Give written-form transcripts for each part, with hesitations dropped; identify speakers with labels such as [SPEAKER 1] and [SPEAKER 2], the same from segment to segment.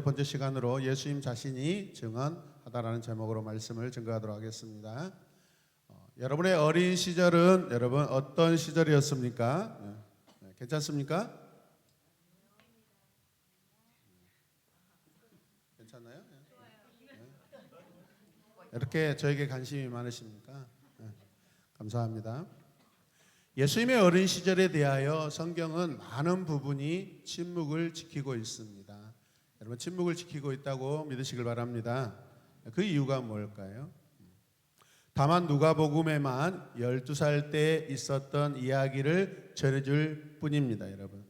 [SPEAKER 1] 번째 시간으로 예수님 자신이 증언하다라는 제목으로 말씀을 증거하도록 하겠습니다. 여러분의 어린 시절은 여러분 어떤 시절이었습니까? 괜찮습니까? 괜찮나요? 이렇게 저에게 관심이 많으십니까? 감사합니다. 예수님의 어린 시절에 대하여 성경은 많은 부분이 침묵을 지키고 있습니다. 여러분 침묵을 지키고 있다고 믿으시길 바랍니다. 그 이유가 뭘까요? 다만 누가복음에만 12살 때 있었던 이야기를 전해줄 뿐입니다. 여러분,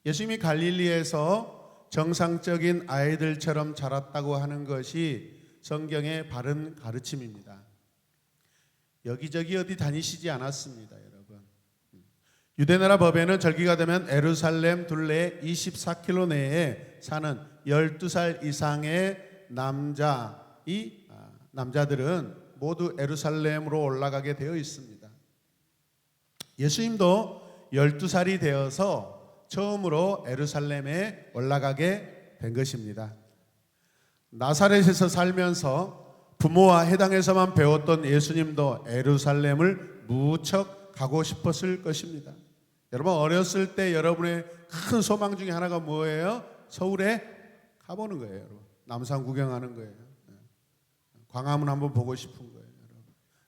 [SPEAKER 1] 예수님이 갈릴리에서 정상적인 아이들처럼 자랐다고 하는 것이 성경의 바른 가르침입니다. 여기저기 어디 다니시지 않았습니다. 여러분, 유대나라 법에는 절기가 되면 예루살렘 둘레 24km 내에 사는 12살 이상의 남자들은 모두 예루살렘으로 올라가게 되어 있습니다. 예수님도 12살이 되어서 처음으로 예루살렘에 올라가게 된 것입니다. 나사렛에서 살면서 부모와 해당에서만 배웠던 예수님도 예루살렘을 무척 가고 싶었을 것입니다. 여러분 어렸을 때 여러분의 큰 소망 중에 하나가 뭐예요? 서울에 가보는 거예요. 여러분 남산 구경하는 거예요. 광화문 한번 보고 싶은 거예요. 여러분.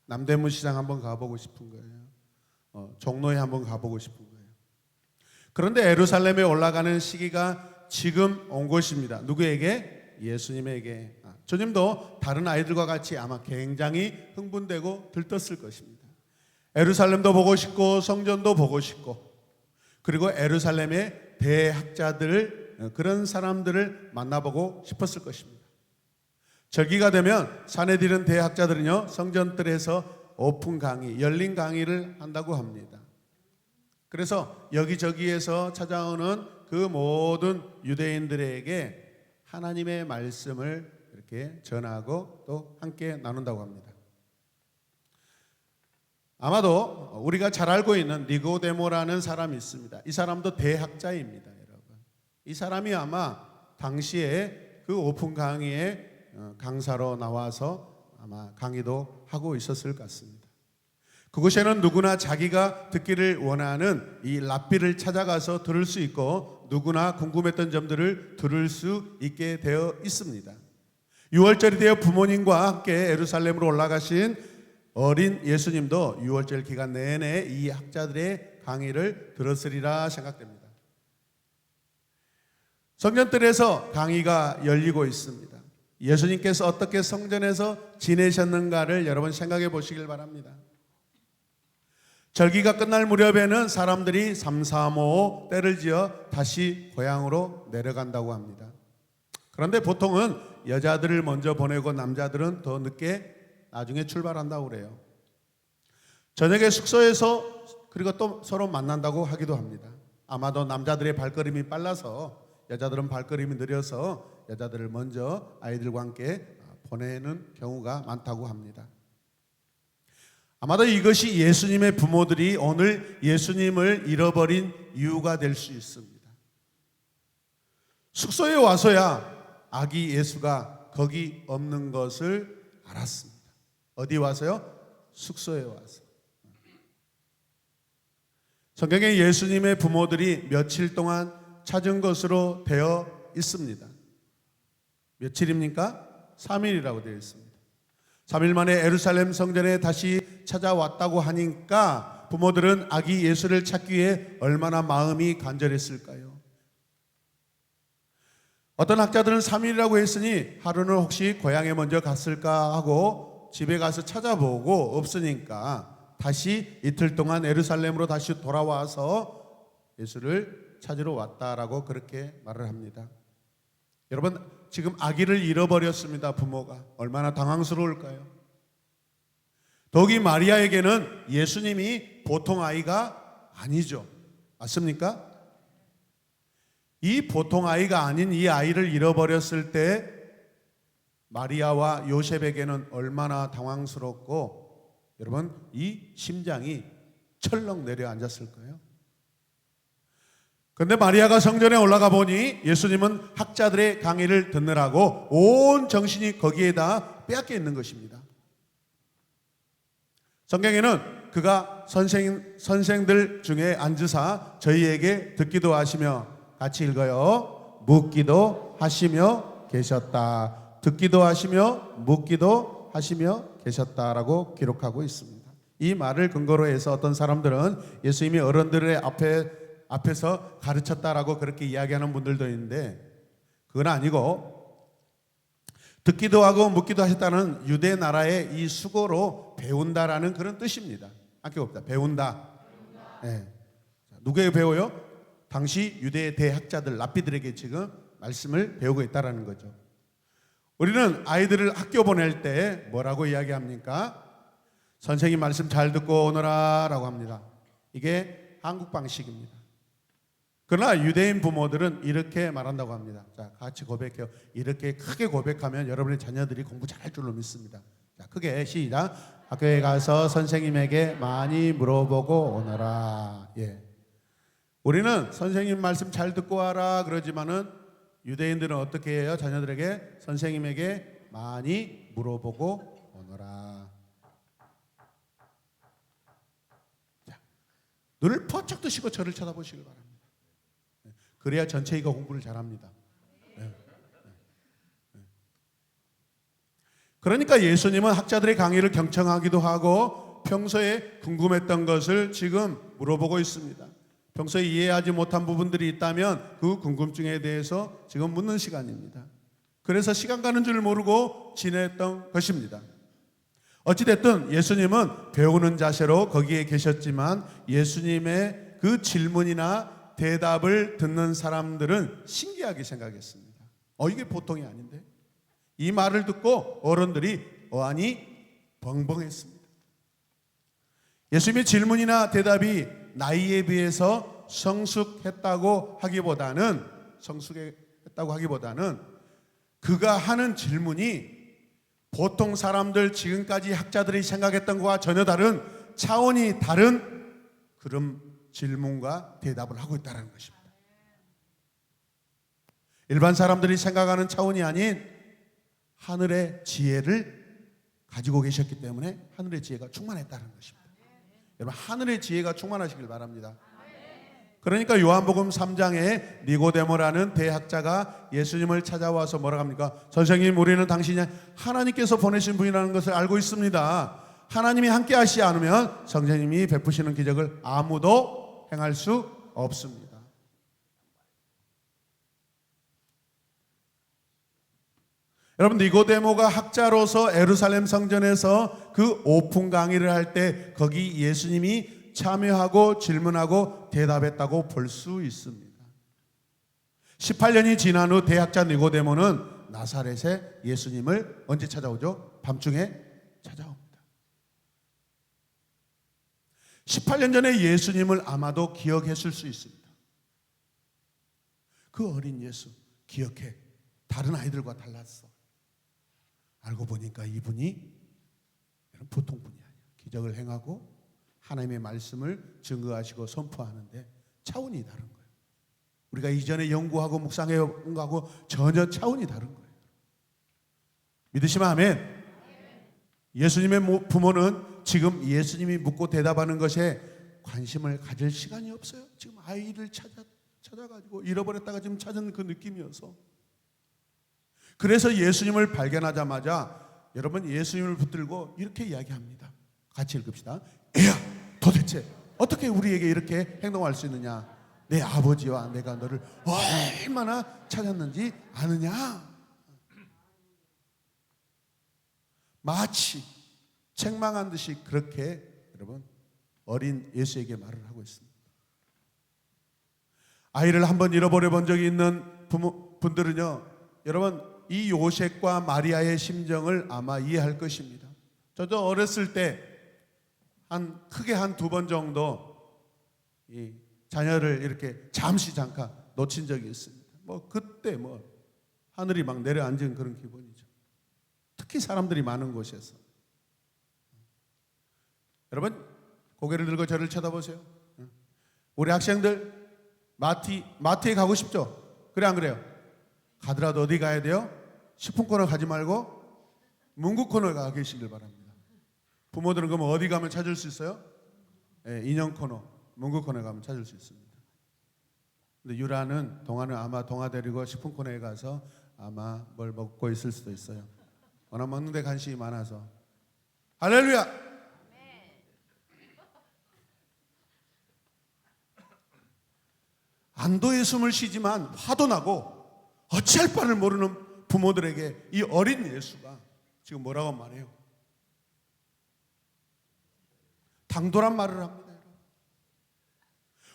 [SPEAKER 1] 남대문 시장 한번 가보고 싶은 거예요. 종로에 한번 가보고 싶은 거예요. 그런데 예루살렘에 올라가는 시기가 지금 온 것입니다. 누구에게? 예수님에게. 주님도 다른 아이들과 같이 아마 굉장히 흥분되고 들떴을 것입니다. 예루살렘도 보고 싶고 성전도 보고 싶고, 그리고 예루살렘의 대학자들, 그런 사람들을 만나보고 싶었을 것입니다. 절기가 되면 사내들은 대학자들은요 성전들에서 오픈 강의, 열린 강의를 한다고 합니다. 그래서 여기저기에서 찾아오는 그 모든 유대인들에게 하나님의 말씀을 이렇게 전하고 또 함께 나눈다고 합니다. 아마도 우리가 잘 알고 있는 니고데모라는 사람이 있습니다. 이 사람도 대학자입니다. 여러분, 이 사람이 아마 당시에 그 오픈 강의에 강사로 나와서 아마 강의도 하고 있었을 것 같습니다. 그곳에는 누구나 자기가 듣기를 원하는 이 랍비를 찾아가서 들을 수 있고, 누구나 궁금했던 점들을 들을 수 있게 되어 있습니다. 6월절이 되어 부모님과 함께 예루살렘으로 올라가신 어린 예수님도 6월절 기간 내내 이 학자들의 강의를 들었으리라 생각됩니다. 성전들에서 강의가 열리고 있습니다. 예수님께서 어떻게 성전에서 지내셨는가를 여러분 생각해 보시길 바랍니다. 절기가 끝날 무렵에는 사람들이 삼삼오오 때를 지어 다시 고향으로 내려간다고 합니다. 그런데 보통은 여자들을 먼저 보내고 남자들은 더 늦게 나중에 출발한다고 그래요. 저녁에 숙소에서 그리고 또 서로 만난다고 하기도 합니다. 아마도 남자들의 발걸음이 빨라서 여자들은 발걸음이 느려서 여자들을 먼저 아이들과 함께 보내는 경우가 많다고 합니다. 아마도 이것이 예수님의 부모들이 오늘 예수님을 잃어버린 이유가 될 수 있습니다. 숙소에 와서야 아기 예수가 거기 없는 것을 알았습니다. 어디 와서요? 숙소에 와서. 성경에 예수님의 부모들이 며칠 동안 찾은 것으로 되어 있습니다. 며칠입니까? 3일이라고 되어 있습니다. 3일 만에 예루살렘 성전에 다시 찾아왔다고 하니까 부모들은 아기 예수를 찾기 위해 얼마나 마음이 간절했을까요? 어떤 학자들은 3일이라고 했으니 하루는 혹시 고향에 먼저 갔을까 하고 집에 가서 찾아보고 없으니까 다시 이틀 동안 예루살렘으로 다시 돌아와서 예수를 찾으러 왔다라고 그렇게 말을 합니다. 여러분 지금 아기를 잃어버렸습니다. 부모가 얼마나 당황스러울까요? 더욱이 마리아에게는 예수님이 보통 아이가 아니죠. 맞습니까? 이 보통 아이가 아닌 이 아이를 잃어버렸을 때 마리아와 요셉에게는 얼마나 당황스럽고 여러분 이 심장이 철렁 내려앉았을까요? 근데 마리아가 성전에 올라가 보니 예수님은 학자들의 강의를 듣느라고 온 정신이 거기에다 빼앗겨 있는 것입니다. 성경에는 그가 선생들 중에 앉으사 저희에게 듣기도 하시며, 같이 읽어요. 묻기도 하시며 계셨다. 듣기도 하시며 묻기도 하시며 계셨다라고 기록하고 있습니다. 이 말을 근거로 해서 어떤 사람들은 예수님이 어른들의 앞에서 가르쳤다라고 그렇게 이야기하는 분들도 있는데, 그건 아니고 듣기도 하고 묻기도 하셨다는 유대 나라의 이 수고로 배운다라는 그런 뜻입니다. 아껴봅니다. 배운다. 네. 누구에게 배워요? 당시 유대 대학자들, 랍비들에게 지금 말씀을 배우고 있다라는 거죠. 우리는 아이들을 학교 보낼 때 뭐라고 이야기합니까? 선생님 말씀 잘 듣고 오너라 라고 합니다. 이게 한국 방식입니다. 그러나 유대인 부모들은 이렇게 말한다고 합니다. 자, 같이 고백해요. 이렇게 크게 고백하면 여러분의 자녀들이 공부 잘할 줄로 믿습니다. 자, 크게 시작. 학교에 가서 선생님에게 많이 물어보고 오너라. 예. 우리는 선생님 말씀 잘 듣고 와라 그러지만은 유대인들은 어떻게 해요? 자녀들에게 선생님에게 많이 물어보고 오너라. 자, 눈을 번쩍 뜨시고 저를 쳐다보시길 바랍니다. 그래야 전체가 공부를 잘합니다. 그러니까 예수님은 학자들의 강의를 경청하기도 하고 평소에 궁금했던 것을 지금 물어보고 있습니다. 평소에 이해하지 못한 부분들이 있다면 그 궁금증에 대해서 지금 묻는 시간입니다. 그래서 시간 가는 줄 모르고 지냈던 것입니다. 어찌됐든 예수님은 배우는 자세로 거기에 계셨지만 예수님의 그 질문이나 대답을 듣는 사람들은 신기하게 생각했습니다. 이게 보통이 아닌데? 이 말을 듣고 어른들이 어안이 벙벙했습니다. 예수님의 질문이나 대답이 나이에 비해서 성숙했다고 하기보다는 그가 하는 질문이 보통 사람들, 지금까지 학자들이 생각했던 것과 전혀 다른 차원이 다른 그런 질문과 대답을 하고 있다는 것입니다. 일반 사람들이 생각하는 차원이 아닌 하늘의 지혜를 가지고 계셨기 때문에 하늘의 지혜가 충만했다는 것입니다. 여러분, 하늘의 지혜가 충만하시길 바랍니다. 그러니까 요한복음 3장에 니고데모라는 대학자가 예수님을 찾아와서 뭐라고 합니까? 선생님, 우리는 당신이 하나님께서 보내신 분이라는 것을 알고 있습니다. 하나님이 함께 하시지 않으면 성령님이 베푸시는 기적을 아무도 행할 수 없습니다. 여러분, 니고데모가 학자로서 예루살렘 성전에서 그 오픈 강의를 할 때 거기 예수님이 참여하고 질문하고 대답했다고 볼 수 있습니다. 18년이 지난 후 대학자 니고데모는 나사렛에 예수님을 언제 찾아오죠? 밤중에 찾아옵니다. 18년 전에 예수님을 아마도 기억했을 수 있습니다. 그 어린 예수 기억해. 다른 아이들과 달랐어. 알고 보니까 이분이 보통 분이 아니에요. 기적을 행하고 하나님의 말씀을 증거하시고 선포하는데 차원이 다른 거예요. 우리가 이전에 연구하고 묵상해온 거하고 전혀 차원이 다른 거예요. 믿으시면 아멘. 예수님의 부모는 지금 예수님이 묻고 대답하는 것에 관심을 가질 시간이 없어요. 지금 아이를 찾아가지고 잃어버렸다가 지금 찾은 그 느낌이어서. 그래서 예수님을 발견하자마자 여러분 예수님을 붙들고 이렇게 이야기합니다. 같이 읽읍시다. 애야, 도대체 어떻게 우리에게 이렇게 행동할 수 있느냐? 내 아버지와 내가 너를 얼마나 찾았는지 아느냐? 마치 책망한 듯이 그렇게 여러분 어린 예수에게 말을 하고 있습니다. 아이를 한번 잃어버려 본 적이 있는 분들은요, 여러분 이 요셉과 마리아의 심정을 아마 이해할 것입니다. 저도 어렸을 때 크게 한 2번 정도 이 자녀를 이렇게 잠깐 놓친 적이 있습니다. 그때 하늘이 막 내려앉은 그런 기분이죠. 특히 사람들이 많은 곳에서. 여러분 고개를 들고 저를 쳐다보세요. 우리 학생들 마트에 가고 싶죠? 그래 안 그래요? 가더라도 어디 가야 돼요? 식품 코너 가지 말고 문구 코너에 가 계시길 바랍니다. 부모들은 그럼 어디 가면 찾을 수 있어요? 인형 코너, 문구 코너에 가면 찾을 수 있습니다. 근데 동아는 아마 동아 데리고 식품 코너에 가서 아마 뭘 먹고 있을 수도 있어요. 워낙 먹는 데 관심이 많아서. 할렐루야! 안도의 숨을 쉬지만 화도 나고 어찌할 바를 모르는 부모들에게 이 어린 예수가 지금 뭐라고 말해요? 당돌한 말을 합니다.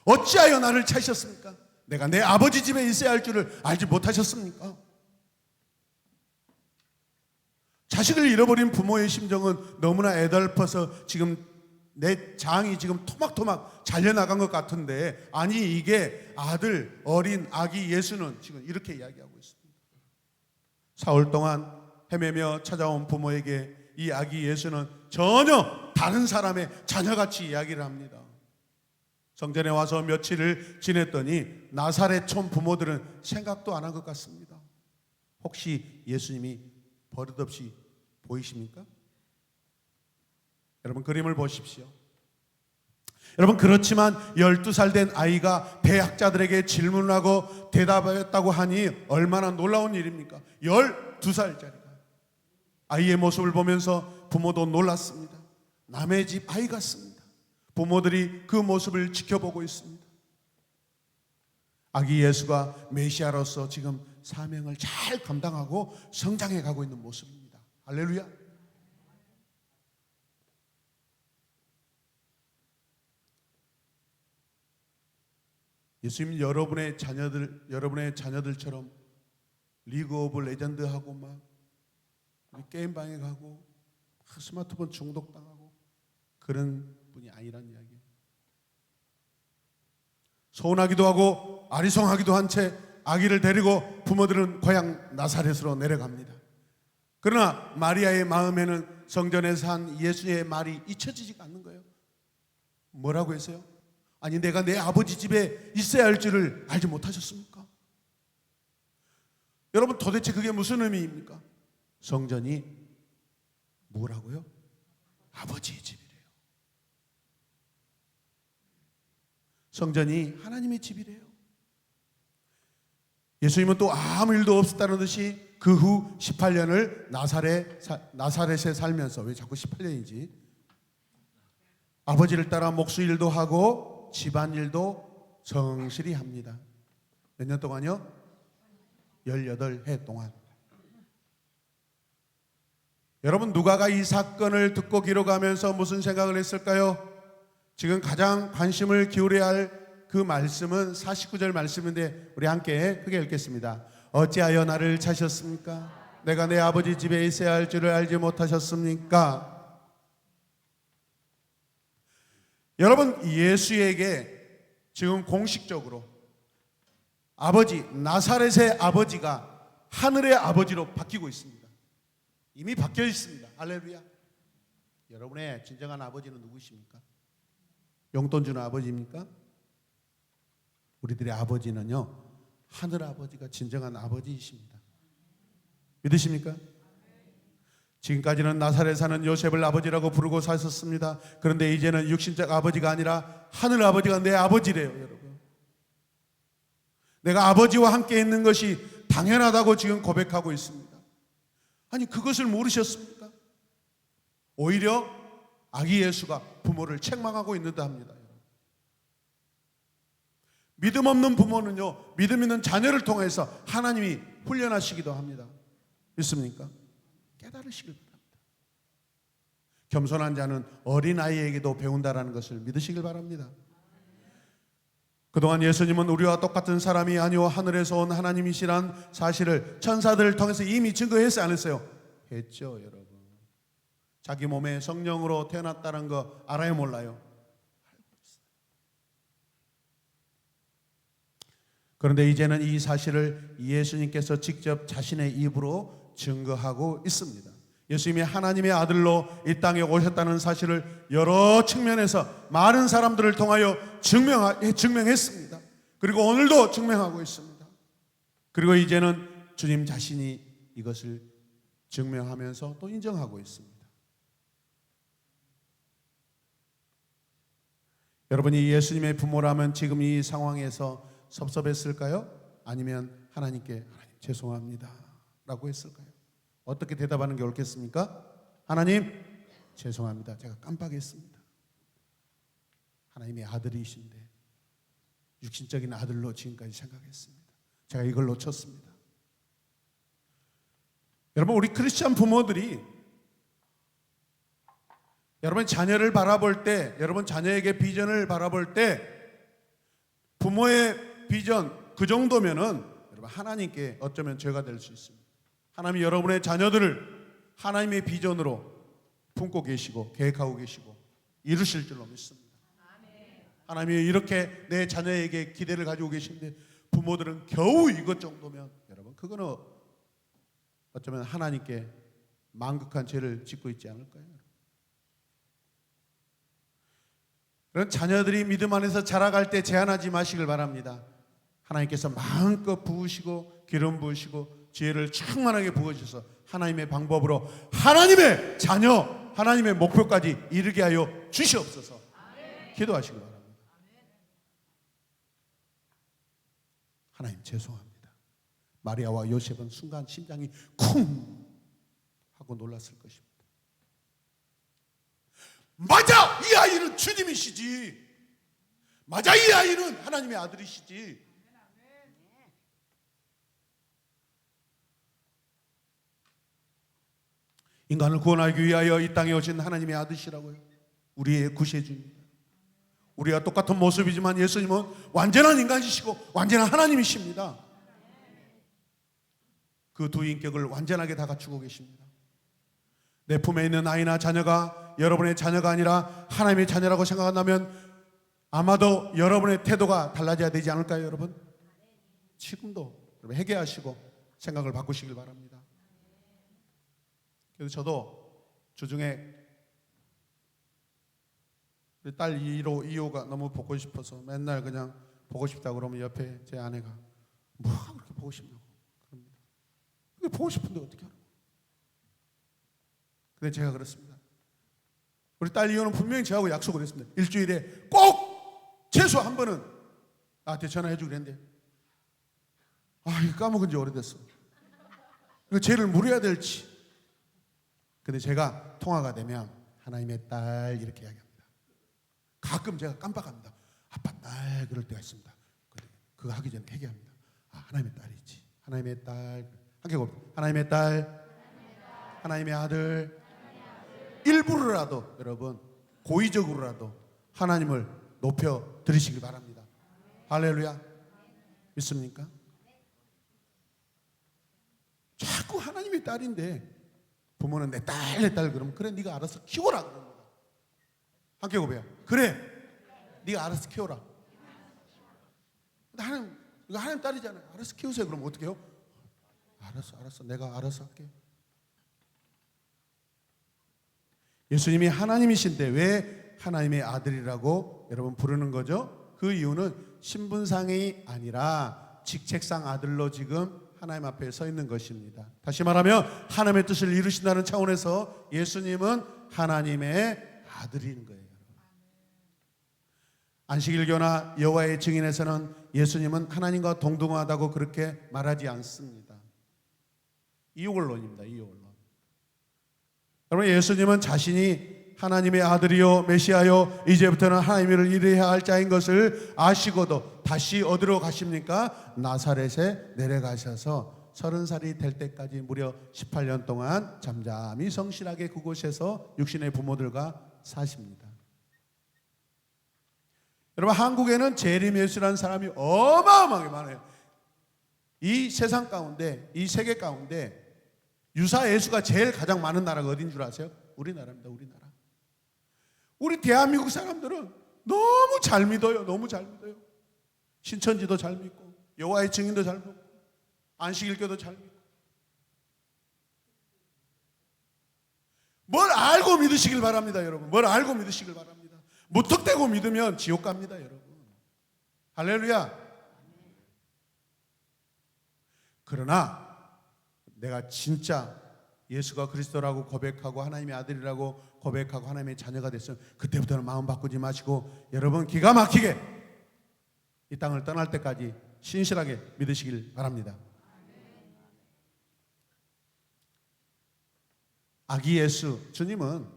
[SPEAKER 1] 어찌하여 나를 찾으셨습니까? 내가 내 아버지 집에 있어야 할 줄을 알지 못하셨습니까? 자식을 잃어버린 부모의 심정은 너무나 애달퍼서 지금 내 장이 지금 토막토막 잘려나간 것 같은데, 아니 이게 어린 아기 예수는 지금 이렇게 이야기하고 있습니다. 사흘 동안 헤매며 찾아온 부모에게 이 아기 예수는 전혀 다른 사람의 자녀같이 이야기를 합니다. 성전에 와서 며칠을 지냈더니 나사렛 촌 부모들은 생각도 안 한 것 같습니다. 혹시 예수님이 버릇없이 보이십니까? 여러분 그림을 보십시오. 여러분 그렇지만 12살 된 아이가 대학자들에게 질문을 하고 대답했다고 하니 얼마나 놀라운 일입니까? 12살짜리가 아이의 모습을 보면서 부모도 놀랐습니다. 남의 집 아이 같습니다. 부모들이 그 모습을 지켜보고 있습니다. 아기 예수가 메시아로서 지금 사명을 잘 감당하고 성장해 가고 있는 모습입니다. 할렐루야. 예수님 여러분의 자녀들처럼 리그 오브 레전드 하고 막 게임방에 가고 스마트폰 중독당하고 그런 분이 아니란 이야기예요. 서운하기도 하고 아리송하기도 한 채 아기를 데리고 부모들은 고향 나사렛으로 내려갑니다. 그러나 마리아의 마음에는 성전에서 한 예수의 말이 잊혀지지가 않는 거예요. 뭐라고 했어요? 아니 내가 내 아버지 집에 있어야 할 줄을 알지 못하셨습니까? 여러분 도대체 그게 무슨 의미입니까? 성전이 뭐라고요? 아버지의 집이래요. 성전이 하나님의 집이래요. 예수님은 또 아무 일도 없었다는 듯이 그 후 18년을 나사렛에 살면서, 왜 자꾸 18년이지? 아버지를 따라 목수일도 하고 집안일도 성실히 합니다. 몇 년 동안요? 18해 동안. 여러분 누가가 이 사건을 듣고 기록하면서 무슨 생각을 했을까요? 지금 가장 관심을 기울여야 할 그 말씀은 49절 말씀인데 우리 함께 크게 읽겠습니다. 어찌하여 나를 찾으셨습니까? 내가 내 아버지 집에 있어야 할 줄을 알지 못하셨습니까? 여러분 예수에게 지금 공식적으로 아버지, 나사렛의 아버지가 하늘의 아버지로 바뀌고 있습니다. 이미 바뀌어 있습니다. 할렐루야. 여러분의 진정한 아버지는 누구십니까? 용돈 주는 아버지입니까? 우리들의 아버지는요, 하늘 아버지가 진정한 아버지이십니다. 믿으십니까? 지금까지는 나사렛에 사는 요셉을 아버지라고 부르고 사셨습니다. 그런데 이제는 육신적 아버지가 아니라 하늘 아버지가 내 아버지래요, 여러분. 내가 아버지와 함께 있는 것이 당연하다고 지금 고백하고 있습니다. 아니 그것을 모르셨습니까? 오히려 아기 예수가 부모를 책망하고 있는다 합니다. 믿음 없는 부모는요, 믿음 있는 자녀를 통해서 하나님이 훈련하시기도 합니다. 믿습니까? 깨달으시길 바랍니다. 겸손한 자는 어린아이에게도 배운다라는 것을 믿으시길 바랍니다. 그동안 예수님은 우리와 똑같은 사람이 아니오 하늘에서 온 하나님이시란 사실을 천사들을 통해서 이미 증거했어요, 안 했어요? 했죠, 여러분. 자기 몸에 성령으로 태어났다는 거 알아요, 몰라요? 그런데 이제는 이 사실을 예수님께서 직접 자신의 입으로 증거하고 있습니다. 예수님이 하나님의 아들로 이 땅에 오셨다는 사실을 여러 측면에서 많은 사람들을 통하여 증명했습니다. 그리고 오늘도 증명하고 있습니다. 그리고 이제는 주님 자신이 이것을 증명하면서 또 인정하고 있습니다. 여러분이 예수님의 부모라면 지금 이 상황에서 섭섭했을까요? 아니면 하나님께 하나님 죄송합니다 라고 했을까요? 어떻게 대답하는 게 옳겠습니까? 하나님 죄송합니다. 제가 깜빡했습니다. 하나님의 아들이신데 육신적인 아들로 지금까지 생각했습니다. 제가 이걸 놓쳤습니다. 여러분, 우리 크리스찬 부모들이 여러분 자녀를 바라볼 때, 여러분 자녀에게 비전을 바라볼 때 부모의 비전 그 정도면은 여러분 하나님께 어쩌면 죄가 될 수 있습니다. 하나님이 여러분의 자녀들을 하나님의 비전으로 품고 계시고 계획하고 계시고 이루실 줄로 믿습니다. 하나님이 이렇게 내 자녀에게 기대를 가지고 계신데 부모들은 겨우 이것 정도면 여러분 그거는 어쩌면 하나님께 망극한 죄를 짓고 있지 않을까요? 그런 자녀들이 믿음 안에서 자라갈 때 제한하지 마시길 바랍니다. 하나님께서 마음껏 부으시고 기름 부으시고 지혜를 충만하게 부어주셔서 하나님의 방법으로 하나님의 자녀, 하나님의 목표까지 이르게 하여 주시옵소서. 기도하시길 바랍니다. 하나님 죄송합니다. 마리아와 요셉은 순간 심장이 쿵 하고 놀랐을 것입니다. 맞아! 이 아이는 주님이시지. 맞아! 이 아이는 하나님의 아들이시지. 인간을 구원하기 위하여 이 땅에 오신 하나님의 아들이시라고요. 우리의 구세주입니다. 우리와 똑같은 모습이지만 예수님은 완전한 인간이시고 완전한 하나님이십니다. 그 두 인격을 완전하게 다 갖추고 계십니다. 내 품에 있는 아이나 자녀가 여러분의 자녀가 아니라 하나님의 자녀라고 생각한다면 아마도 여러분의 태도가 달라져야 되지 않을까요, 여러분? 지금도 여러분 회개하시고 생각을 바꾸시길 바랍니다. 그래서 저도 주중에 우리 딸 2호가 너무 보고 싶어서 맨날 그냥 보고 싶다고 그러면 옆에 제 아내가 뭐가 그렇게 보고 싶냐고 그럽니다. 보고 싶은데 어떻게 하라고. 근데 제가 그렇습니다. 우리 딸 2호는 분명히 저하고 약속을 했습니다. 일주일에 꼭 최소 한 번은 나한테 전화해 주기로 했는데 이거 까먹은 지 오래됐어. 이거 죄를 물어야 될지. 근데 제가 통화가 되면 하나님의 딸 이렇게 이야기합니다. 가끔 제가 깜빡합니다. 아빠 딸 그럴 때가 있습니다. 그거 하기 전에 회개합니다. 하나님의 딸이지. 하나님의 딸. 하나님의 딸, 하나님의 아들. 일부러라도 여러분 고의적으로라도 하나님을 높여 드리시길 바랍니다. 할렐루야. 믿습니까? 자꾸 하나님의 딸인데 부모는 내 딸 그러면 그래 네가 알아서 키워라 그럽니다. 함께 고백해요. 그래 네가 알아서 키워라. 하나님 딸이잖아요. 알아서 키우세요. 그럼 어떻게 해요? 알았어 내가 알아서 할게. 예수님이 하나님이신데 왜 하나님의 아들이라고 여러분 부르는 거죠? 그 이유는 신분상이 아니라 직책상 아들로 지금 하나님 앞에 서 있는 것입니다. 다시 말하면 하나님의 뜻을 이루신다는 차원에서 예수님은 하나님의 아들인 거예요. 안식일교나 여호와의 증인에서는 예수님은 하나님과 동등하다고 그렇게 말하지 않습니다. 이유언론입니다. 이유언론. 여러분 예수님은 자신이 하나님의 아들이요 메시아요 이제부터는 하나님을 이루어야 할 자인 것을 아시고도 다시 어디로 가십니까? 나사렛에 내려가셔서 30살이 될 때까지 무려 18년 동안 잠잠히 성실하게 그곳에서 육신의 부모들과 사십니다. 여러분 한국에는 재림 예수라는 사람이 어마어마하게 많아요. 이 세상 가운데 이 세계 가운데 유사 예수가 제일 가장 많은 나라가 어딘 줄 아세요? 우리나라입니다. 우리나라. 우리 대한민국 사람들은 너무 잘 믿어요. 너무 잘 믿어요. 신천지도 잘 믿고 여호와의 증인도 잘 믿고 안식일교도 잘 믿고 뭘 알고 믿으시길 바랍니다. 여러분 뭘 알고 믿으시길 바랍니다. 무턱대고 믿으면 지옥 갑니다. 여러분 할렐루야. 그러나 내가 진짜 예수가 그리스도라고 고백하고 하나님의 아들이라고 고백하고 하나님의 자녀가 됐으면 그때부터는 마음 바꾸지 마시고 여러분 기가 막히게 이 땅을 떠날 때까지 신실하게 믿으시길 바랍니다. 아기 예수 주님은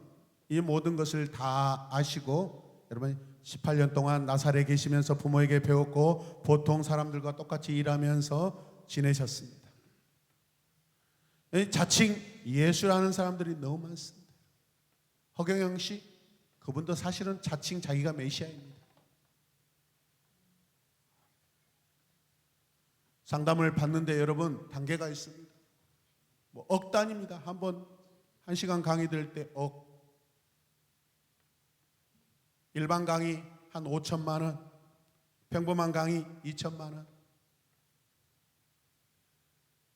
[SPEAKER 1] 이 모든 것을 다 아시고 여러분 18년 동안 나사렛에 계시면서 부모에게 배웠고 보통 사람들과 똑같이 일하면서 지내셨습니다. 자칭 예수라는 사람들이 너무 많습니다. 허경영 씨 그분도 사실은 자칭 자기가 메시아입니다. 상담을 받는데 여러분 단계가 있습니다. 뭐 억 단위입니다. 한번 1시간 강의 들을 때 억, 일반 강의 한 5천만 원, 평범한 강의 2천만 원.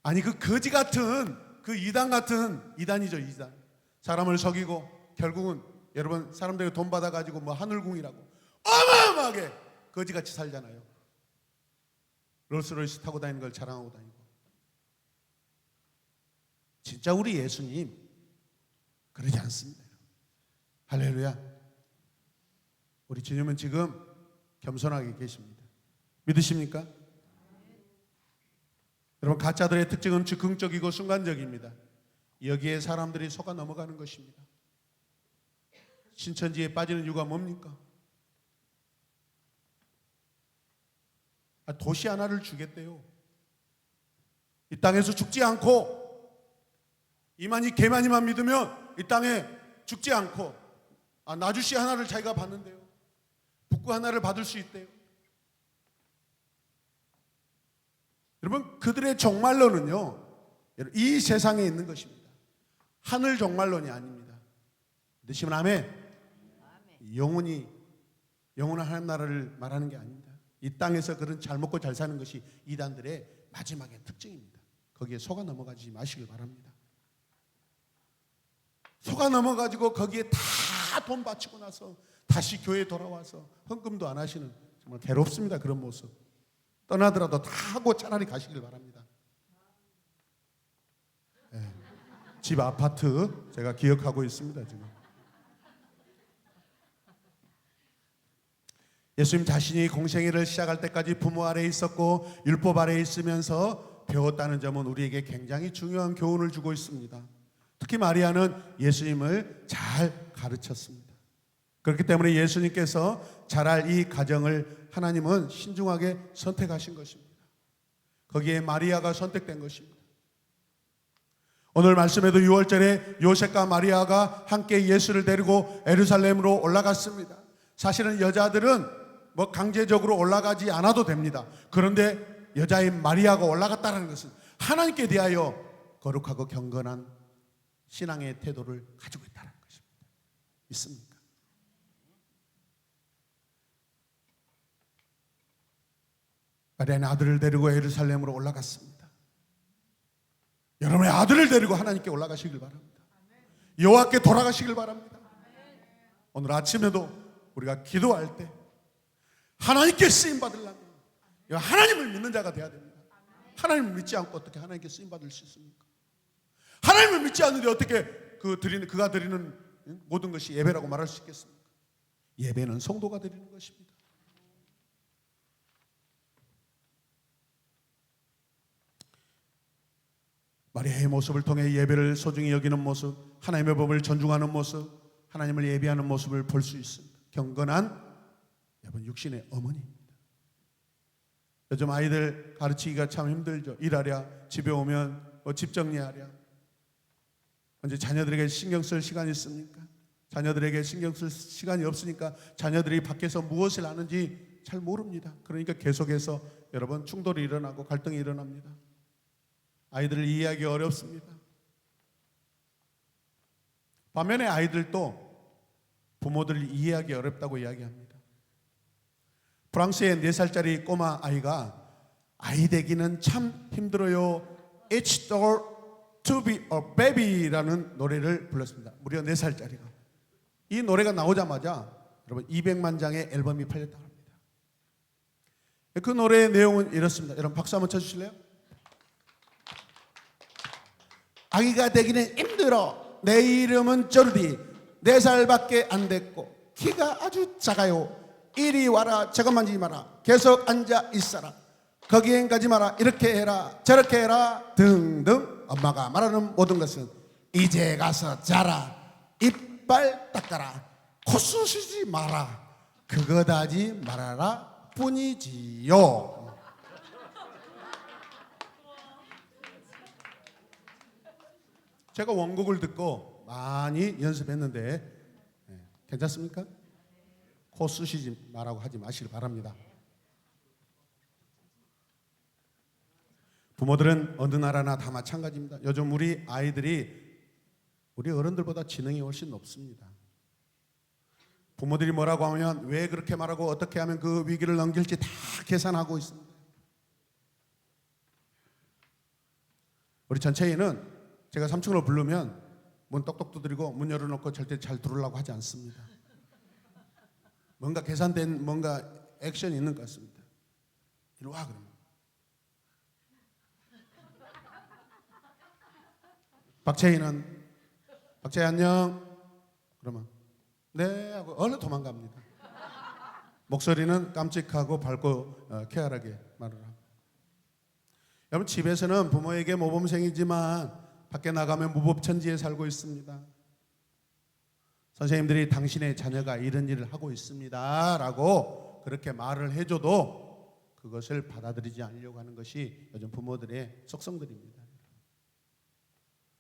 [SPEAKER 1] 아니 그 거지 같은 그 이단 같은 이단이죠. 이단. 사람을 속이고 결국은 여러분 사람들이 돈 받아가지고 뭐 하늘궁이라고 어마어마하게 거지같이 살잖아요. 롤스로이스 타고 다니는 걸 자랑하고 다니고. 진짜 우리 예수님 그러지 않습니다. 할렐루야. 우리 주님은 지금 겸손하게 계십니다. 믿으십니까? 여러분 가짜들의 특징은 즉흥적이고 순간적입니다. 여기에 사람들이 속아 넘어가는 것입니다. 신천지에 빠지는 이유가 뭡니까? 도시 하나를 주겠대요. 이 땅에서 죽지 않고 이만희 개만이만 믿으면 이 땅에 죽지 않고 나주시 하나를 자기가 받는데요. 북구 하나를 받을 수 있대요. 여러분 그들의 종말론은요 이 세상에 있는 것입니다. 하늘 종말론이 아닙니다. 믿으시면 아멘. 영원한 하나님 나라를 말하는 게 아닙니다. 이 땅에서 그런 잘 먹고 잘 사는 것이 이단들의 마지막의 특징입니다. 거기에 속아 넘어가지 마시길 바랍니다. 속아 넘어가지고 거기에 다 돈 바치고 나서 다시 교회에 돌아와서 헌금도 안 하시는 정말 괴롭습니다. 그런 모습. 떠나더라도 다 하고 차라리 가시길 바랍니다. 네. 집 아파트 제가 기억하고 있습니다. 지금. 예수님 자신이 공생애를 시작할 때까지 부모 아래에 있었고 율법 아래에 있으면서 배웠다는 점은 우리에게 굉장히 중요한 교훈을 주고 있습니다. 특히 마리아는 예수님을 잘 가르쳤습니다. 그렇기 때문에 예수님께서 자랄 이 가정을 하나님은 신중하게 선택하신 것입니다. 거기에 마리아가 선택된 것입니다. 오늘 말씀에도 6월절에 요셉과 마리아가 함께 예수를 데리고 예루살렘으로 올라갔습니다. 사실은 여자들은 뭐 강제적으로 올라가지 않아도 됩니다. 그런데 여자인 마리아가 올라갔다는 것은 하나님께 대하여 거룩하고 경건한 신앙의 태도를 가지고 있다는 것입니다. 있습니까? 마리아는 아들을 데리고 예루살렘으로 올라갔습니다. 여러분의 아들을 데리고 하나님께 올라가시길 바랍니다. 여호와께 돌아가시길 바랍니다. 오늘 아침에도 우리가 기도할 때 하나님께 쓰임 받으려면 하나님을 믿는 자가 되어야 됩니다. 하나님을 믿지 않고 어떻게 하나님께 쓰임 받을 수 있습니까? 하나님을 믿지 않는데 어떻게 그가 드리는 모든 것이 예배라고 말할 수 있겠습니까? 예배는 성도가 드리는 것입니다. 마리아의 모습을 통해 예배를 소중히 여기는 모습, 하나님의 법을 존중하는 모습, 하나님을 예배하는 모습을 볼 수 있습니다. 경건한 여러분 육신의 어머니입니다. 요즘 아이들 가르치기가 참 힘들죠. 일하랴, 집에 오면 집 정리하랴. 언제 자녀들에게 신경 쓸 시간이 있습니까? 자녀들에게 신경 쓸 시간이 없으니까 자녀들이 밖에서 무엇을 하는지 잘 모릅니다. 그러니까 계속해서 여러분 충돌이 일어나고 갈등이 일어납니다. 아이들을 이해하기 어렵습니다. 반면에 아이들도 부모들을 이해하기 어렵다고 이야기합니다. 프랑스의 4살짜리 꼬마 아이가 아이 되기는 참 힘들어요. It's hard to be a baby라는 노래를 불렀습니다. 무려 4살짜리가. 이 노래가 나오자마자 여러분 200만 장의 앨범이 팔렸다고 합니다. 그 노래의 내용은 이렇습니다. 여러분 박수 한번 쳐주실래요? 아기가 되기는 힘들어. 내 이름은 쪼르디. 4살밖에 안 됐고 키가 아주 작아요. 이리 와라. 저것 만지지 마라. 계속 앉아 있어라. 거기엔 가지 마라. 이렇게 해라. 저렇게 해라. 등등. 엄마가 말하는 모든 것은 이제 가서 자라. 이빨 닦아라. 코 쑤시지 마라. 그것 하지 말아라 뿐이지요. 제가 원곡을 듣고 많이 연습했는데 괜찮습니까? 코 쑤시지 말라고 하지 마시길 바랍니다. 부모들은 어느 나라나 다 마찬가지입니다. 요즘 우리 아이들이 우리 어른들보다 지능이 훨씬 높습니다. 부모들이 뭐라고 하면 왜 그렇게 말하고 어떻게 하면 그 위기를 넘길지 다 계산하고 있습니다. 우리 전체인은 제가 3층으로 부르면 문 똑똑 두드리고 문 열어놓고 절대 잘 들으려고 하지 않습니다. 뭔가 계산된 뭔가 액션이 있는 것 같습니다. 이리 와 그러면. 박채희는 박채희 안녕 그러면 네 하고 얼른 도망갑니다. 목소리는 깜찍하고 밝고 쾌활하게 말을 하고. 여러분 집에서는 부모에게 모범생이지만 밖에 나가면 무법천지에 살고 있습니다. 선생님들이 당신의 자녀가 이런 일을 하고 있습니다 라고 그렇게 말을 해줘도 그것을 받아들이지 않으려고 하는 것이 요즘 부모들의 속성들입니다.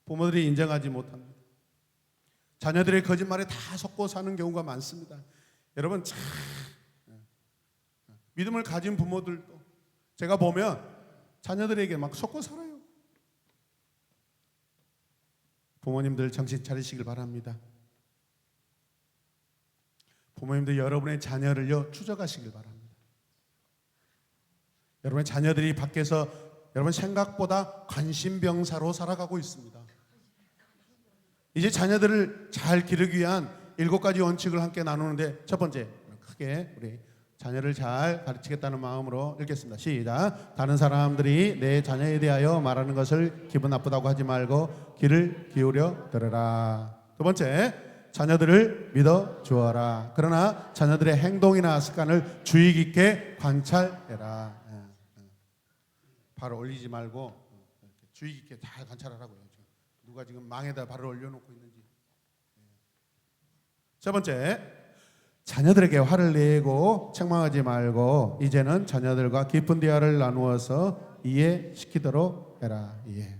[SPEAKER 1] 부모들이 인정하지 못합니다. 자녀들의 거짓말에 다 속고 사는 경우가 많습니다. 여러분 참 믿음을 가진 부모들도 제가 보면 자녀들에게 막 속고 살아요. 부모님들 정신 차리시길 바랍니다. 부모님들 여러분의 자녀를요 추적하시길 바랍니다. 여러분의 자녀들이 밖에서 여러분 생각보다 관심병사로 살아가고 있습니다. 이제 자녀들을 잘 기르기 위한 7가지 원칙을 함께 나누는데 첫 번째 크게 우리 자녀를 잘 가르치겠다는 마음으로 읽겠습니다. 시작. 다른 사람들이 내 자녀에 대하여 말하는 것을 기분 나쁘다고 하지 말고 귀를 기울여 들으라. 두 번째 자녀들을 믿어 주어라. 그러나 자녀들의 행동이나 습관을 주의 깊게 관찰해라. 발을 올리지 말고 주의 깊게 잘 관찰하라고요. 누가 지금 망에다 발을 올려놓고 있는지. 세 번째, 자녀들에게 화를 내고 책망하지 말고 이제는 자녀들과 깊은 대화를 나누어서 이해시키도록 해라. 이해.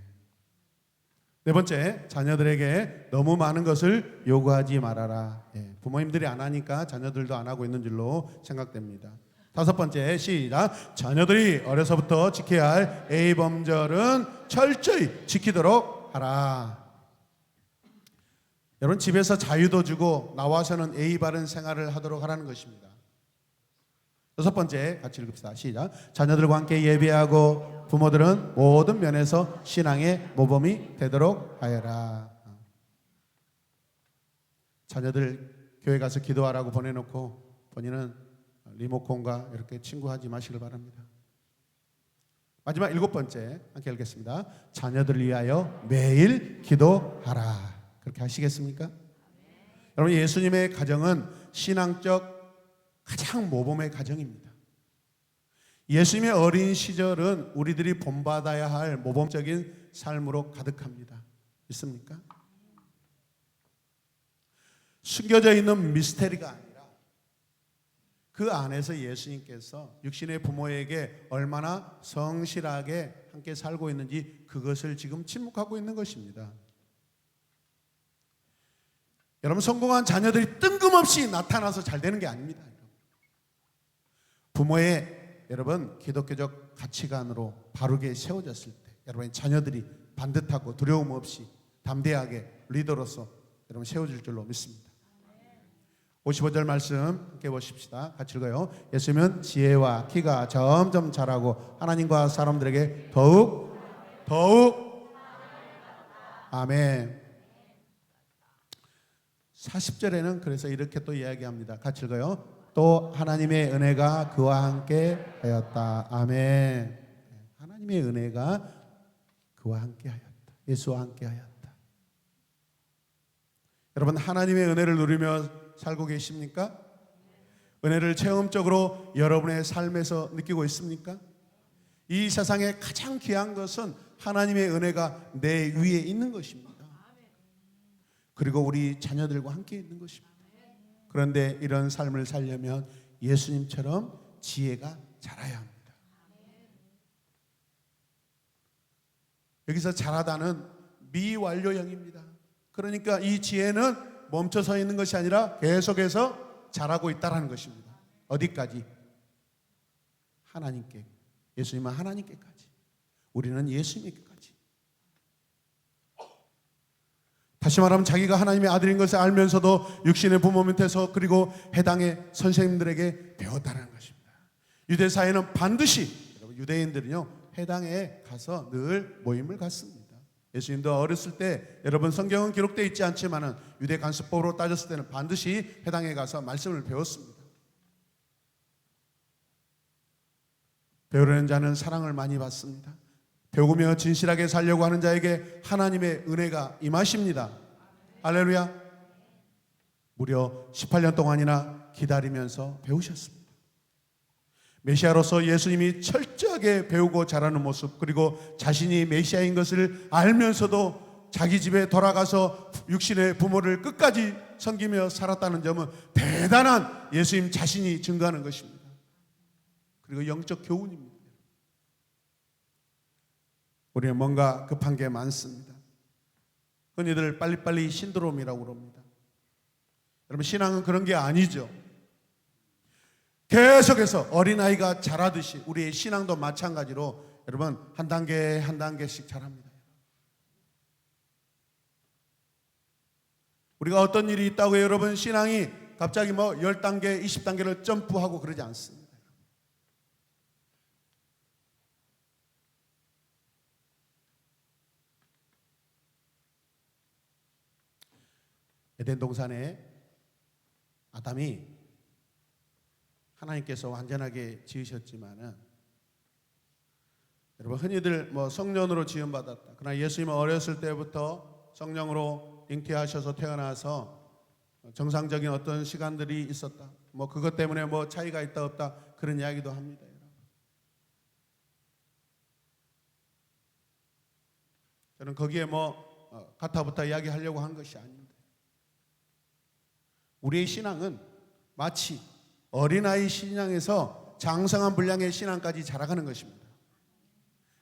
[SPEAKER 1] 네 번째, 자녀들에게 너무 많은 것을 요구하지 말아라. 부모님들이 안 하니까 자녀들도 안 하고 있는 줄로 생각됩니다. 다섯 번째, 시작. 자녀들이 어려서부터 지켜야 할 A범절은 철저히 지키도록 하라. 여러분 집에서 자유도 주고 나와서는 예의 바른 생활을 하도록 하라는 것입니다. 여섯 번째 같이 읽읍시다. 시작. 자녀들과 함께 예배하고 부모들은 모든 면에서 신앙의 모범이 되도록 하여라. 자녀들 교회 가서 기도하라고 보내놓고 본인은 리모컨과 이렇게 친구하지 마시길 바랍니다. 마지막 7번째 함께 읽겠습니다. 자녀들을 위하여 매일 기도하라. 그렇게 하시겠습니까? 여러분 예수님의 가정은 신앙적 가장 모범의 가정입니다. 예수님의 어린 시절은 우리들이 본받아야 할 모범적인 삶으로 가득합니다. 있습니까? 숨겨져 있는 미스테리가 아니라 그 안에서 예수님께서 육신의 부모에게 얼마나 성실하게 함께 살고 있는지 그것을 지금 침묵하고 있는 것입니다. 여러분 성공한 자녀들이 뜬금없이 나타나서 잘 되는 게 아닙니다. 부모의 여러분 기독교적 가치관으로 바르게 세워졌을 때 여러분의 자녀들이 반듯하고 두려움 없이 담대하게 리더로서 여러분 세워질 줄로 믿습니다. 55절 말씀 함께 보십시다. 같이 읽어요. 예수님은 지혜와 키가 점점 자라고 하나님과 사람들에게 더욱 아멘. 40절에는 그래서 이렇게 또 이야기합니다. 같이 읽어요. 또 하나님의 은혜가 그와 함께 하였다. 아멘. 하나님의 은혜가 그와 함께 하였다. 예수와 함께하였다. 여러분, 하나님의 은혜를 누리며 살고 계십니까? 은혜를 체험적으로 여러분의 삶에서 느끼고 있습니까? 이 세상에 가장 귀한 것은 하나님의 은혜가 내 위에 있는 것입니다. 그리고 우리 자녀들과 함께 있는 것입니다. 그런데 이런 삶을 살려면 예수님처럼 지혜가 자라야 합니다. 여기서 자라다는 미완료형입니다. 그러니까 이 지혜는 멈춰서 있는 것이 아니라 계속해서 자라고 있다는 것입니다. 어디까지? 하나님께. 예수님은 하나님께까지. 우리는 예수님께까지. 다시 말하면 자기가 하나님의 아들인 것을 알면서도 육신의 부모 밑에서 그리고 해당의 선생님들에게 배웠다는 것입니다. 유대 사회는 반드시, 여러분, 유대인들은요 해당에 가서 늘 모임을 갖습니다. 예수님도 어렸을 때, 여러분 성경은 기록되어 있지 않지만은 유대 관습법으로 따졌을 때는 반드시 해당에 가서 말씀을 배웠습니다. 배우려는 자는 사랑을 많이 받습니다. 배우며 진실하게 살려고 하는 자에게 하나님의 은혜가 임하십니다. 할렐루야. 무려 18년 동안이나 기다리면서 배우셨습니다. 메시아로서 예수님이 철저하게 배우고 자라는 모습, 그리고 자신이 메시아인 것을 알면서도 자기 집에 돌아가서 육신의 부모를 끝까지 섬기며 살았다는 점은 대단한 예수님 자신이 증거하는 것입니다. 그리고 영적 교훈입니다. 우리는 뭔가 급한 게 많습니다. 흔히들 빨리빨리 신드롬이라고 그럽니다. 여러분, 신앙은 그런 게 아니죠. 계속해서 어린아이가 자라듯이 우리의 신앙도 마찬가지로 여러분 한 단계 한 단계씩 자랍니다. 우리가 어떤 일이 있다고 여러분 신앙이 갑자기 10단계 20단계를 점프하고 그러지 않습니다. 에덴 동산에 아담이 하나님께서 완전하게 지으셨지만은, 여러분 흔히들 성년으로 지음받았다. 그러나 예수님은 어렸을 때부터 성령으로 잉태하셔서 태어나서 정상적인 어떤 시간들이 있었다. 그것 때문에 차이가 있다 없다 그런 이야기도 합니다. 저는 거기에 가타부타 이야기하려고 한 것이 아닙니다. 우리의 신앙은 마치 어린아이 신앙에서 장성한 분량의 신앙까지 자라가는 것입니다.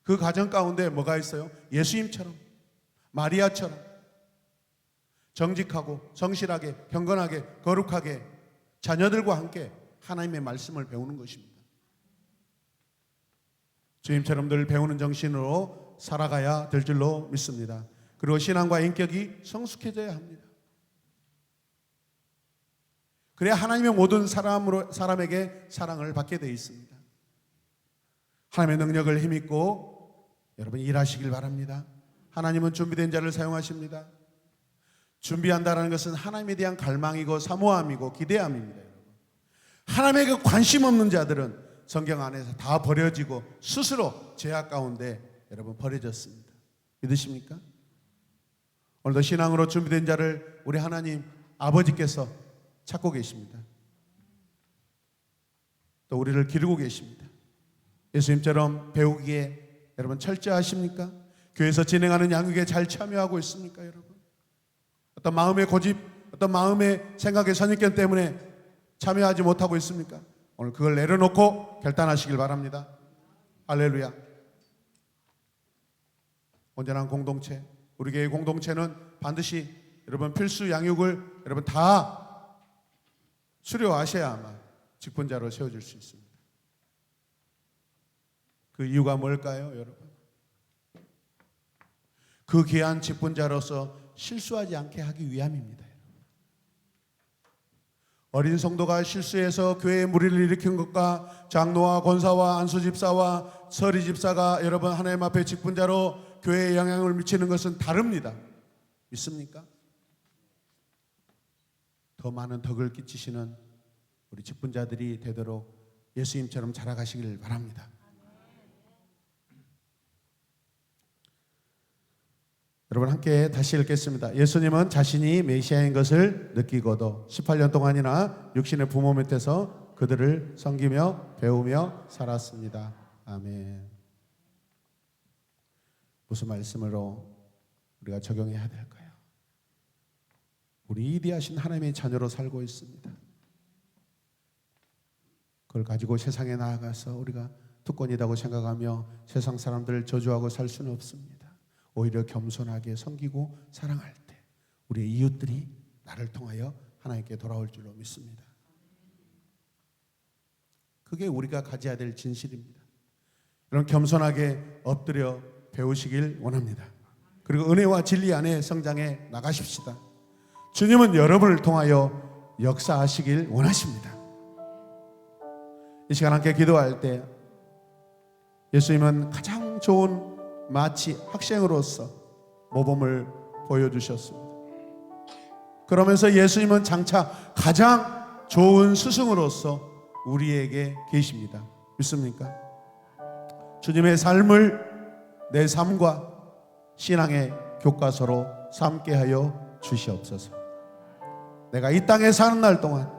[SPEAKER 1] 그 과정 가운데 뭐가 있어요? 예수님처럼, 마리아처럼 정직하고 성실하게, 경건하게, 거룩하게 자녀들과 함께 하나님의 말씀을 배우는 것입니다. 주님처럼 늘 배우는 정신으로 살아가야 될 줄로 믿습니다. 그리고 신앙과 인격이 성숙해져야 합니다. 그래야 하나님의 모든 사람에게 사랑을 받게 되어 있습니다. 하나님의 능력을 힘입고 여러분 일하시길 바랍니다. 하나님은 준비된 자를 사용하십니다. 준비한다는 것은 하나님에 대한 갈망이고 사모함이고 기대함입니다. 여러분. 하나님에게 관심 없는 자들은 성경 안에서 다 버려지고 스스로 죄악 가운데 여러분 버려졌습니다. 믿으십니까? 오늘도 신앙으로 준비된 자를 우리 하나님 아버지께서 찾고 계십니다. 또 우리를 기르고 계십니다. 예수님처럼 배우기에 여러분 철저하십니까? 교회에서 진행하는 양육에 잘 참여하고 있습니까? 여러분, 어떤 마음의 고집, 어떤 마음의 생각의 선입견 때문에 참여하지 못하고 있습니까? 오늘 그걸 내려놓고 결단하시길 바랍니다. 할렐루야. 온전한 공동체, 우리 교회 공동체는 반드시 여러분 필수 양육을 여러분 다 수료하셔야만 직분자로 세워질 수 있습니다. 그 이유가 뭘까요, 여러분? 그 귀한 직분자로서 실수하지 않게 하기 위함입니다. 어린 성도가 실수해서 교회에 무리를 일으킨 것과 장로와 권사와 안수 집사와 서리 집사가 여러분 하나님 앞에 직분자로 교회에 영향을 미치는 것은 다릅니다. 믿습니까? 더 많은 덕을 끼치시는 우리 직분자들이 되도록 예수님처럼 자라가시길 바랍니다. 여러분 함께 다시 읽겠습니다. 예수님은 자신이 메시아인 것을 느끼고도 18년 동안이나 육신의 부모 밑에서 그들을 섬기며 배우며 살았습니다. 아멘. 무슨 말씀으로 우리가 적용해야 될까요? 우리 위대하신 하나님의 자녀로 살고 있습니다. 그걸 가지고 세상에 나아가서 우리가 특권이라고 생각하며 세상 사람들을 저주하고 살 수는 없습니다. 오히려 겸손하게 섬기고 사랑할 때 우리의 이웃들이 나를 통하여 하나님께 돌아올 줄로 믿습니다. 그게 우리가 가져야 될 진실입니다. 이런 겸손하게 엎드려 배우시길 원합니다. 그리고 은혜와 진리 안에 성장해 나가십시다. 주님은 여러분을 통하여 역사하시길 원하십니다. 이 시간 함께 기도할 때 예수님은 가장 좋은 마치 학생으로서 모범을 보여주셨습니다. 그러면서 예수님은 장차 가장 좋은 스승으로서 우리에게 계십니다. 믿습니까? 주님의 삶을 내 삶과 신앙의 교과서로 삼게 하여 주시옵소서. 내가 이 땅에 사는 날 동안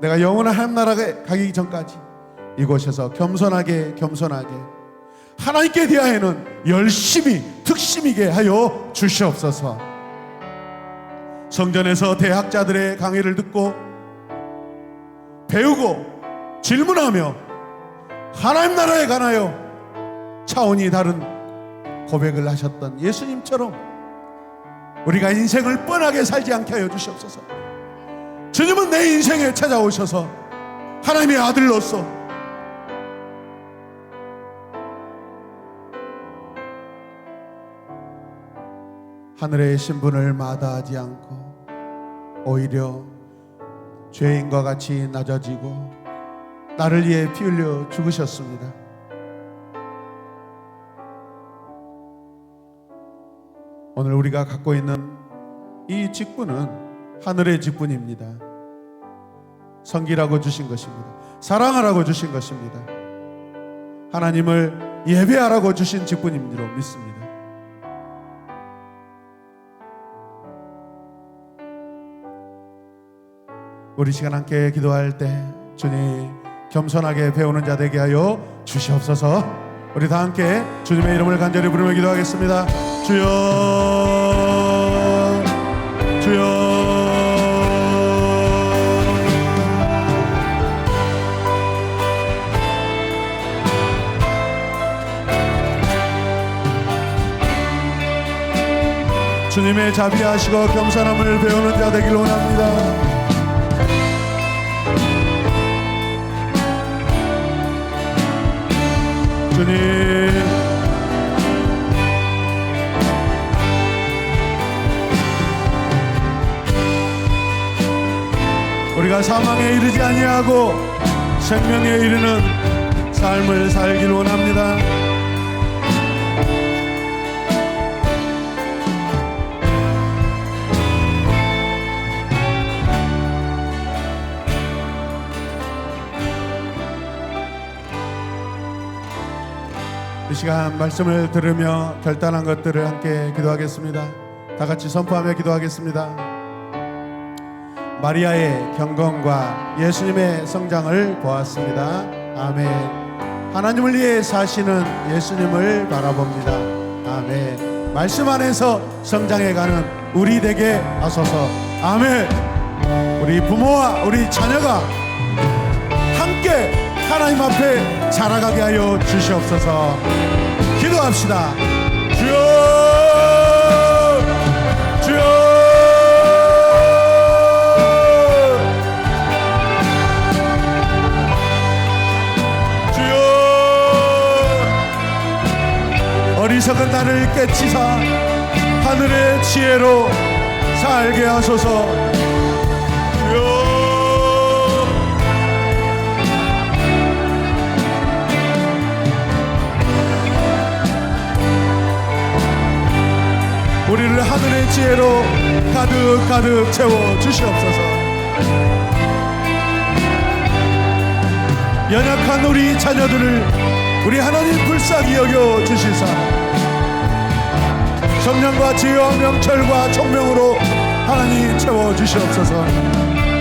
[SPEAKER 1] 내가 영원한 하나님 나라에 가기 전까지 이곳에서 겸손하게 하나님께 대하여는 열심히 특심이게 하여 주시옵소서. 성전에서 대학자들의 강의를 듣고 배우고 질문하며 하나님 나라에 관하여 차원이 다른 고백을 하셨던 예수님처럼 우리가 인생을 뻔하게 살지 않게 하여 주시옵소서. 주님은 내 인생에 찾아오셔서 하나님의 아들로서 하늘의 신분을 마다하지 않고 오히려 죄인과 같이 낮아지고 나를 위해 피 흘려 죽으셨습니다. 오늘 우리가 갖고 있는 이 직분은 하늘의 직분입니다. 섬기라고 주신 것입니다. 사랑하라고 주신 것입니다. 하나님을 예배하라고 주신 직분인 줄로 믿습니다. 우리 시간 함께 기도할 때 주님 겸손하게 배우는 자 되게 하여 주시옵소서. 우리 다 함께 주님의 이름을 간절히 부르며 기도하겠습니다. 주여 주여 주님의 자비하시고 겸손함을 배우는 자 되길 원합니다. 주님, 우리가 사망에 이르지 아니하고 생명에 이르는 삶을 살길 원합니다. 이 시간 말씀을 들으며 결단한 것들을 함께 기도하겠습니다. 다 같이 선포하며 기도하겠습니다. 마리아의 경건과 예수님의 성장을 보았습니다. 아멘. 하나님을 위해 사시는 예수님을 바라봅니다. 아멘. 말씀 안에서 성장해가는 우리 되게 하소서. 아멘. 우리 부모와 우리 자녀가 함께 하나님 앞에 자라가게 하여 주시옵소서. 기도합시다. 주여 주여 주여 어리석은 나를 깨치사 하늘의 지혜로 살게 하소서. 주여 우리를 하늘의 지혜로 가득 채워 주시옵소서. 연약한 우리 자녀들을 우리 하나님 불쌍히 여겨 주시사 성령과 지혜와 명철과 총명으로 하나님 채워 주시옵소서.